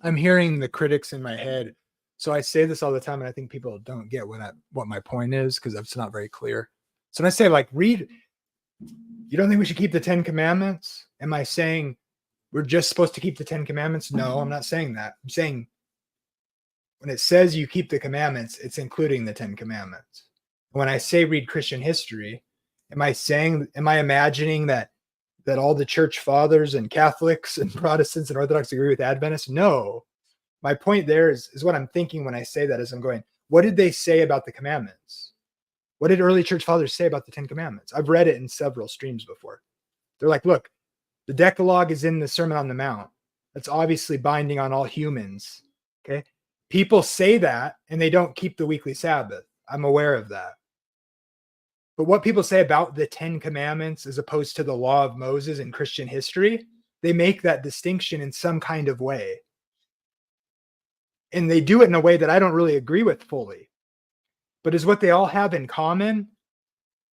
I'm hearing the critics in my head. So I say this all the time, and I think people don't get what my point is because it's not very clear. So when I say like read, you don't think we should keep the 10 Commandments? Am I saying we're just supposed to keep the 10 Commandments? No, I'm not saying that. I'm saying when it says you keep the commandments, it's including the 10 Commandments. When I say read Christian history, am I imagining that all the church fathers and Catholics and Protestants and Orthodox agree with Adventists? No. My point there is what I'm thinking when I say that is I'm going, what did they say about the commandments? What did early church fathers say about the 10 Commandments? I've read it in several streams before. They're like, look, the Decalogue is in the Sermon on the Mount. That's obviously binding on all humans. Okay. People say that and they don't keep the weekly Sabbath. I'm aware of that. But what people say about the 10 Commandments as opposed to the law of Moses in Christian history, they make that distinction in some kind of way. And they do it in a way that I don't really agree with fully. But is what they all have in common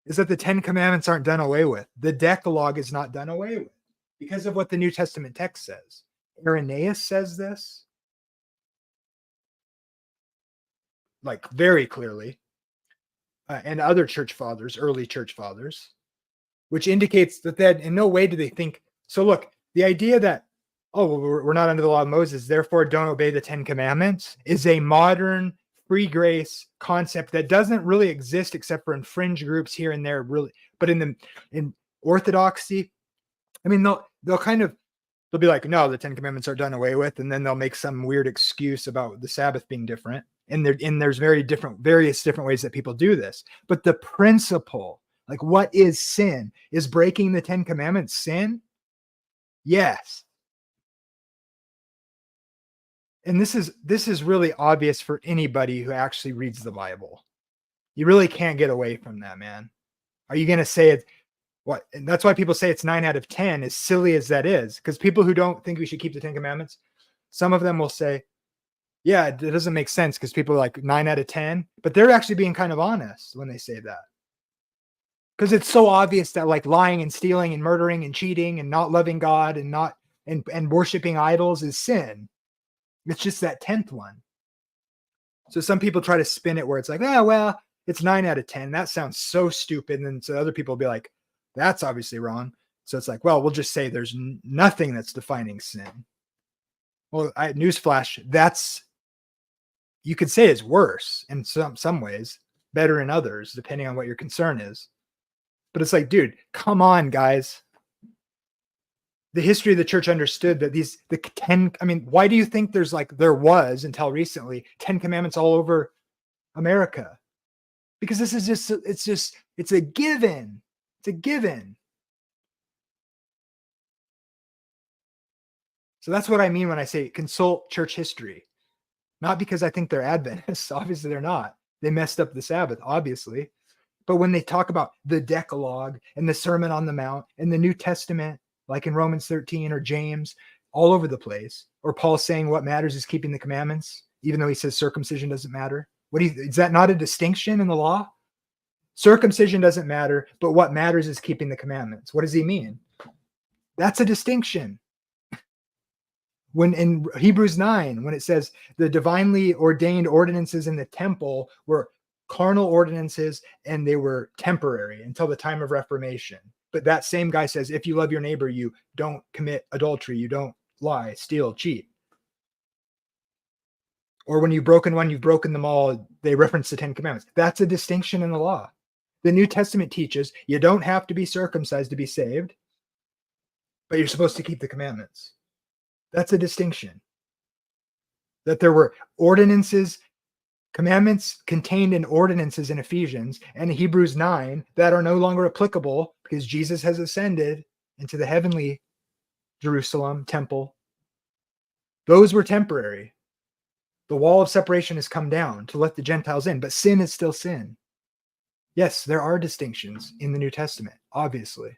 is that the 10 Commandments aren't done away with. The Decalogue is not done away with because of what the New Testament text says. Irenaeus says this, like very clearly, and other church fathers, early church fathers, which indicates that in no way do they think. So look, the idea that, oh, well, we're not under the law of Moses, therefore don't obey the 10 Commandments is a modern free grace concept that doesn't really exist except for in fringe groups here and there, really. But in Orthodoxy, I mean, they'll be like, no, the 10 Commandments are done away with, and then they'll make some weird excuse about the Sabbath being different. And there's various different ways that people do this. But the principle, like what is sin? Is breaking the 10 Commandments sin? Yes. And this is really obvious for anybody who actually reads the Bible. You really can't get away from that, man. Are you going to say it? What? And that's why people say it's 9 out of 10, as silly as that is. Because people who don't think we should keep the 10 Commandments, some of them will say, yeah, it doesn't make sense because people are like 9 out of 10, but they're actually being kind of honest when they say that. Because it's so obvious that like lying and stealing and murdering and cheating and not loving God and worshiping idols is sin. It's just that 10th one. So some people try to spin it where it's like, well, it's 9 out of 10. That sounds so stupid. And then so other people will be like, that's obviously wrong. So it's like, well, we'll just say there's nothing that's defining sin. Well, newsflash, you could say is worse in some ways, better in others, depending on what your concern is. But it's like, dude, come on, guys. The history of the church understood that the 10, I mean, why do you think there was until recently 10 commandments all over America? Because this is it's a given. It's a given. So that's what I mean when I say consult church history. Not because I think they're Adventists. Obviously, they're not. They messed up the Sabbath, obviously. But when they talk about the Decalogue and the Sermon on the Mount and the New Testament, like in Romans 13 or James, all over the place, or Paul saying what matters is keeping the commandments, even though he says circumcision doesn't matter. Is that not a distinction in the law? Circumcision doesn't matter, but what matters is keeping the commandments. What does he mean? That's a distinction. When in Hebrews 9, when it says the divinely ordained ordinances in the temple were carnal ordinances and they were temporary until the time of Reformation. But that same guy says, if you love your neighbor, you don't commit adultery, you don't lie, steal, cheat. Or when you've broken one, you've broken them all. They reference the 10 Commandments. That's a distinction in the law. The New Testament teaches you don't have to be circumcised to be saved, but you're supposed to keep the commandments. That's a distinction. That there were ordinances, commandments contained in ordinances in Ephesians and Hebrews 9 that are no longer applicable because Jesus has ascended into the heavenly Jerusalem temple. Those were temporary. The wall of separation has come down to let the Gentiles in, but sin is still sin. Yes, there are distinctions in the New Testament, obviously.